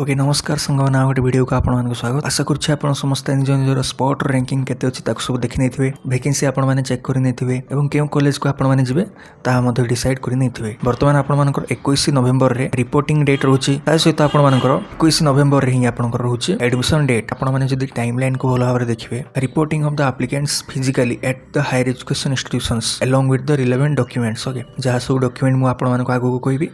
Okay नमस्कार संगवान आ गोटे video को आपको स्वागत आशा करुच्छे आप समस्त निज निजर स्पॉट रैंकिंग केते अछि ताको सब देखि नैथिबे वैकेंसी आपण माने चेक करि नैथिबे एवं केउ कॉलेज को आपण माने जिवे ता मध्ये डिसाइड करि नैथिबे। वर्तमान आपण मानकर 21 नवेम्बर रे रिपोर्टिंग डेट रहउछि ता सहित आपण मानकर 21 नवेम्बर रे ही आपनकर रहउछि एडमिशन डेट। आपण माने जदि टाइमलाइन को भलो भाबरे देखिबे reporting of the applicants physically at the higher education institutions along with the relevant documents. Okay जहा सब डॉक्यूमेंट मु आपण मानको आगु को कहबी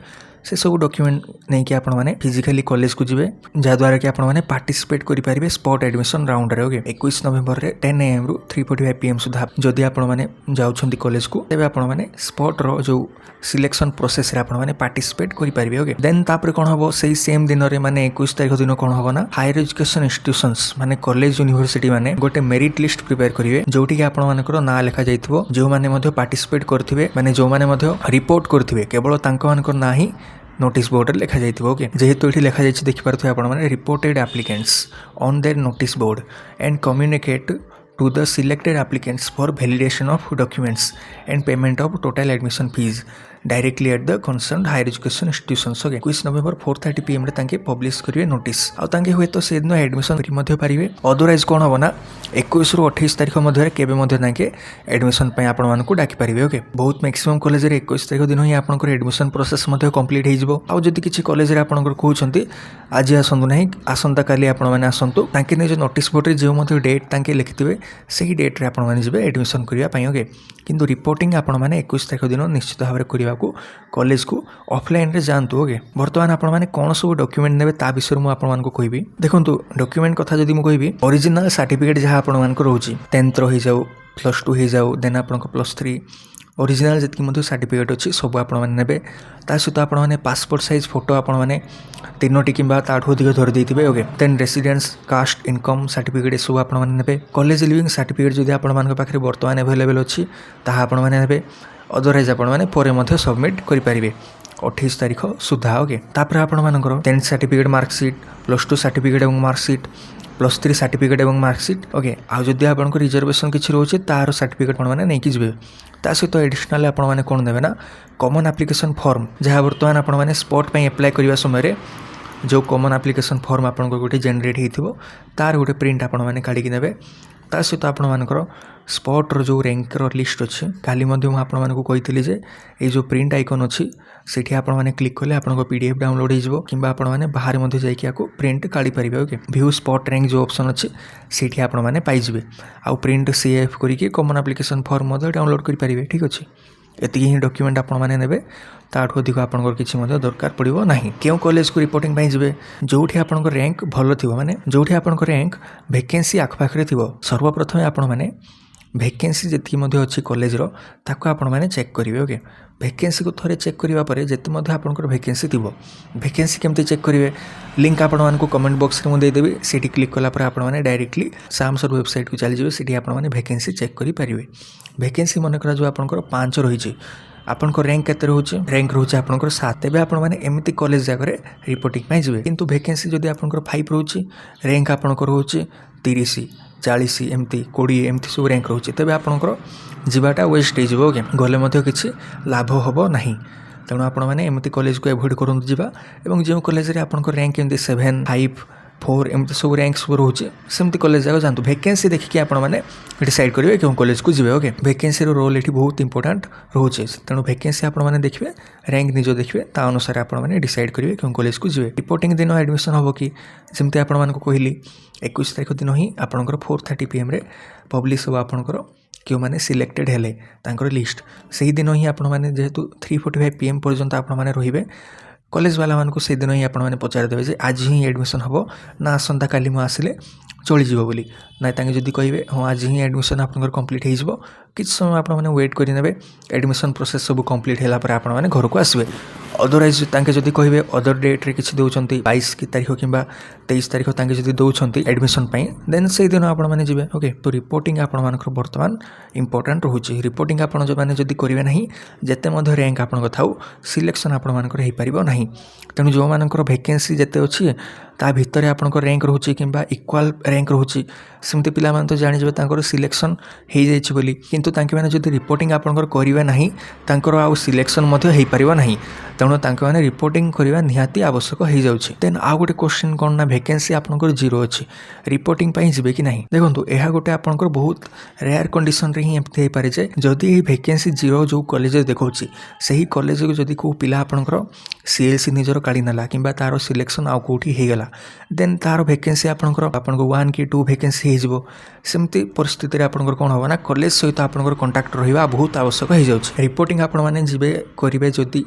से सब डॉक्यूमेंट नहीं कि आपण माने फिजिकली कॉलेज को जिवे जहा द्वारा कि आपण माने पार्टिसिपेट करि परिबे स्पॉट एडमिशन राउंड रे। ओके 21 नवेम्बर रे 10 AM रु 3:45 PM सुधा जदि आपण माने जाउछंती कॉलेज को तेबे आपण माने स्पॉट रो जो सिलेक्शन प्रोसेस रे आपण माने पार्टिसिपेट करि परिबे। ओके देन तापर कोन हबो सेही सेम दिन रे माने 21 तारिख दिन कोन हबो ना हायर एजुकेशन इंस्टीट्यूशंस माने कॉलेज यूनिवर्सिटी माने गोटे मेरिट लिस्ट प्रिपेयर करिवे जोठी कि आपण मानकर ना लिखा जाइतबो जो माने मध्ये पार्टिसिपेट करथिबे माने जो माने मध्ये रिपोर्ट करथिबे केवल तांको मानकर ना ही नोटिस बोर्ड रे लिखा जाइतबो। ओके जेहेतु एठी लिखा जाइछि देखि पारथि आपण माने reported applicants on their notice board and communicate to the selected applicants for validation of documents and payment of total admission fees directly at the concerned higher education institutions। Okay 21 November 4:30 PM रे तांके publish करिवे notice आ तांके होय तो से दिन admission करि मध्ये पारिवे otherwise कोन होबो ना 21 रु 28 तारिख मध्ये रे केबे मध्ये तांके एडमिशन पय आपण मानकु डाकी पारिवे। ओके बहुत मैक्सिमम कॉलेज रे 21 तारिख दिन ही आपनकर एडमिशन प्रोसेस मध्ये कंप्लीट हे जिवो आ जदि किछि कॉलेज रे आपनकर कहउछंती आज आसंतु नाही आसंता काली आपण माने आसंतु तांके ने जो नोटिस बोर्ड रे जे मध्ये डेट तांके लिखिथिबे सही डेट रे आपण माने जिवे एडमिशन करिया पय। ओके किंतु रिपोर्टिंग आपण माने 21 तारिख दिन निश्चित भाबरे करिया को कॉलेज को ऑफलाइन रे जानतु। ओके वर्तमान आपण माने कोन सब डॉक्यूमेंट नेबे ता विषय मु आपण मानको कहबी। देखंतु डॉक्यूमेंट कथा जदि मु कहबी ओरिजिनल सर्टिफिकेट जहा आपण मानको रहउची 10th रो हे जाऊ +2 हे जाऊ देन आपण को +3 ओरिजिनल जति मध्ये सर्टिफिकेट अछि सब आपण माने नेबे ता सहित आपण माने पासपोर्ट साइज फोटो आपण माने तीनोटी किंबा ताठो अधिक धरि दैथिबे। Okay then residence caste income certificate सब आपण माने नेबे कॉलेज लिविंग सर्टिफिकेट जदि आपण मानक पाखरे वर्तमान अवेलेबल अछि ता आपण माने नेबे अदरवाइज आपण माने परे मध्ये सबमिट करि परिबे 28 तारिख सुधा। ओके तापर आपण मानकर 10th सर्टिफिकेट मार्कशीट +2 सर्टिफिकेट एवं मार्कशीट +3 सर्टिफिकेट एवं मार्कशीट। ओके आ जदि आपण को रिजर्वेशन किछि रहउछि तार सर्टिफिकेट आपण माने नै कि जिवे ता सहित एडिशनल आपण माने कोन देबे ना कॉमन एप्लीकेशन फॉर्म जहा वर्तमान आपण माने स्पॉट पय अप्लाई करिवा समय रे जो कॉमन एप्लीकेशन फॉर्म आपण को गोटे जनरेट हेथिबो तार गोटे प्रिंट आपण माने काढी कि नेबे ता सहित आपण मानकर स्पॉट रो जो रैंक रो लिस्ट अछि काली मध्ये हम आपण मानको कहितली जे ए जो प्रिंट आइकन अछि सेठी आपण माने क्लिक करले आपण को पीडीएफ डाउनलोड हे जिवो किंबा आपण माने बाहर मध्ये जाई कि आको प्रिंट काढी परिबे। ओके व्यू स्पॉट रैंक जो ऑप्शन अछि सेठी आपण माने पाई जिवे आ प्रिंट सीएफ करी कि कॉमन एप्लीकेशन फॉर्म मध्ये डाउनलोड करि परिबे। ठीक अछि एति ही डॉक्यूमेंट आपण माने नेबे ताठो अधिक आपनकर किछि मध्ये दरकार पड़िबो नाही। केउ कॉलेज को रिपोर्टिंग पय जिवे जोठी आपनकर रैंक भलो थिबो माने जोठी आपनकर रैंक वैकेंसी आखपाखरे थिबो सर्वप्रथम आपण माने वैकेंसी जेति मध्ये अछि कॉलेज रो ताको आपण माने चेक करिवे। ओके वैकेंसी को थरे चेक करिवा परे जेति मध्ये आपनकर वैकेंसी थिबो वैकेंसी केमते चेक करिवे लिंक आपण मानको कमेंट बॉक्स रे मु दे देबी सेठी क्लिक कला पर आपण माने डायरेक्टली सामसर वेबसाइट को चली जिवे सेठी आपण माने वैकेंसी चेक करि परिवे। वैकेंसी मन करा जो आपनकर 5 रहिछि आपनको रैंक केते रहउछि रैंक रहउछि आपनकर 7 एबे आपण माने एमिति कॉलेज जागरे रिपोर्टिंग पय जिवे किंतु वैकेंसी जदि आपनकर 5 रहउछि रैंक आपनकर रहउछि 30 40 एमती 20 एमती सब रैंक रहउछि तबे आपनकर जिबाटा वेस्ट हे जिवो। ओके गले मध्ये किछि लाभ होबो नाही तेणु आपण माने एमिति कॉलेज को अवॉइड करंतु जिबा एवं जे कॉलेज रे आपनकर रैंक एमती 7 5 4 एमती सब रैंक सब रहउछि सेमती कॉलेज जागो जानतु वैकेंसी देखि कि आपण माने डिसाइड करिवे केउ कॉलेज को जिवे। ओके वैकेंसी रो रोल एठी बहुत इंपोर्टेंट रहउछि तेणु वैकेंसी आपण माने देखिबे रैंक निजो देखिबे ता अनुसार आपण माने डिसाइड करिवे केउ कॉलेज को जिवे। रिपोर्टिंग दिन एडमिशन होबो कि जेमती आपण मानको कहिली 21 तारिख दिन ही आपनकर 4:30 PM रे पब्लिश हो आपनकर क्यों माने सिलेक्टेड हेले तांकर लिस्ट सही दिन ही आपण माने जेहेतु 3:45 PM पर्यंत आपण माने रहिबे कॉलेज वाला मानको से दिन ही आपण माने पचार देबे जे आज ही एडमिशन हबो ना आसंता काली मु आसिले चली जिवो बोली ना तांगे जदी कहिबे हां आज ही एडमिशन आपनकर कंप्लीट हे जिवो किछ समय आपण माने वेट करि नेबे एडमिशन प्रोसेस सब कंप्लीट हैला पर आपण माने घर को आसीबे अदरवाइज तांके जदी कहिबे अदर डेट रे किछ देउछंती 22 की तारिख किंबा 23 तारिख तांके जदी देउछंती एडमिशन पय देन से दिन आपण माने जिवे। ओके तो रिपोर्टिंग आपण मानकर वर्तमान इंपोर्टेंट रहउछि रिपोर्टिंग आपण जो माने जदी करिवे नाही जेते मध्ये रैंक आपण को थाउ सिलेक्शन आपण मानकर हे परिबो नाही तेणु जो मानकर वैकेंसी जेते अछि ता भितर आपंकर रैंक रोचे कि इक्वाल रैंक रोचे सेमती पिला तो जानीजे सिलेक्शन हो जाइए बोली किंतु तांके माने जदि रिपोर्टिंग आपंकर करिवे नाही तांकर आउ सिलेक्शन मध्य हो पारिबो नाही तेणु तांके माने रिपोर्टिंग करवा निहाती आवश्यक हो जाउछि। देन आउ गोटे क्वेश्चन कोन ना वैकेंसी आपंकर 0 अछि रिपोर्टिंग पई जिबे कि नाही देखंतु एहा गोटे आपंकर बहुत रेयर कंडीशन रे ही एमती हो पारे जे जदि ए वैकेंसी 0 जो कॉलेज देखौछि सही कॉलेज को जदि को पिला आपंकर सीएलसी निजर काढी नला किंबा तारो सिलेक्शन आउ कोठी हे गला देन तारो वैकेंसी आपंकर 1 कि 2 वैकेंसी हे जिवो सेमती परिस्थिति रे आपंकर कोन होबा ना कॉलेज सहित आपंकर कांटेक्ट रहिबा बहुत आवश्यक हो जाउछि। रिपोर्टिंग आपण माने जिबे करिवे जदि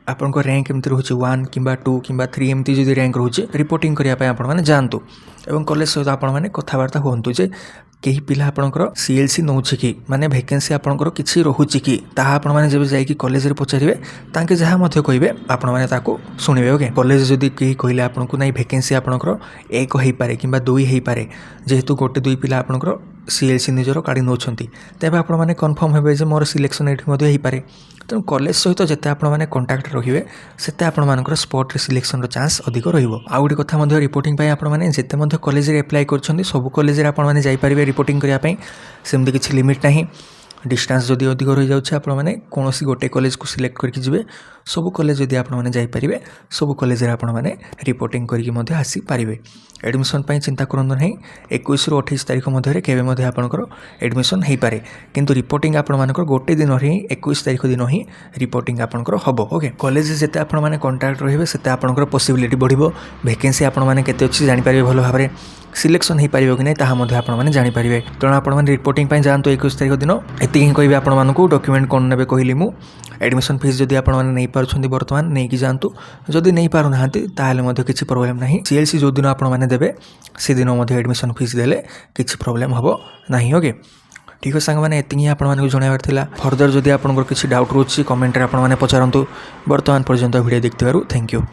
आपंकर रैंक एमती रोचे 1 किंबा 2 किंबा 3 एमती जदि रैंक रोचे रिपोर्टिंग करिया पय आपण माने जानतु एवं कॉलेज सहित आपण माने कथावार्ता होंतु जे कहीं पिला आपंकर सीएलसी नौछि कि माने वैकेंसी आपंकर किछि रहुछि कि ताहा आपण माने जब जाई कि कॉलेज रे पचारिबे तांके जहा मध्य कहिबे आपण माने ताको सुनिबे ओके। कॉलेज जदि कहीं कहले आपनको नै वैकेंसी आपंकर 1 हेई पारे किंबा 2 हेई पारे जेहेतु गोटे 2 पिला आपंकर सीएलसी निजर काढी नौछंती तेबे आपण माने कन्फर्म हेबे जे मोर सिलेक्शन एठी मध्य हेई पारे तेणु कॉलेज सहित जिते आपण मैंने कंटाक्ट रहिबे सेते आपण मानकर स्पॉट रे सिलेक्शन रो चांस अधिक रहिबो। आ गोटे कथा मध्य रिपोर्टिंग पई आपण माने जेते मध्य कॉलेज रे अप्लाई करछंती सब कॉलेज रे आपण माने जाई परिबे रिपोर्टिंग करिया पई सेमति किछि लिमिट नाही डिस्टेंस जदि अधिक रही जाउछि आपण माने कोनोसी गोटे कॉलेज को सिलेक्ट करके जिबे सब कॉलेज जदि आपण माने जाई परिबे सब कॉलेज रे आपण माने रिपोर्टिंग करके मध्य आसी परिबे। एडमिशन पई चिंता करंदो नहीं 21 रु 28 तारिख मध्य रे केबे मध्य आपनकर एडमिशन हेई पारे किंतु रिपोर्टिंग आपण मानकर गोटे दिन रे 21 तारिख दिन ही रिपोर्टिंग आपनकर हबो ओके। कॉलेज जेते आपण माने कांटेक्ट रहिबे सेते आपनकर पॉसिबिलिटी बढ़िबो वैकेंसी आपण माने केते अछि जानि परिबे भलो भाबरे सिलेक्शन हो पारिबो कि नहीं ताहा मध्य आपण माने जानि परिबे। तेणु आपण माने रिपोर्टिंग पई जानतो 21 तारिख दिन एति ही कहबे आपण मानकू डॉक्यूमेंट कोन नेबे कहिली मु एडमिशन फीस जदि आपण माने नै पारुछंती वर्तमान नै कि जानतु जदि नै पारु नाहांती ताहाले मध्य किछि प्रॉब्लम नाही सीएलसी जो दिन आपण माने देबे से दिन मध्य एडमिशन फीस देले किछि प्रॉब्लम हबो नाही ओके। ठीक है सांग मैंने एति आपण मानकू जणाइबार थिला फर्दर जदि आपनकर किछि डाउट रोछि कमेंट रे आपण माने पचारंतु। वर्तमान पर्यंत वीडियो देखथिबारु थैंक यू।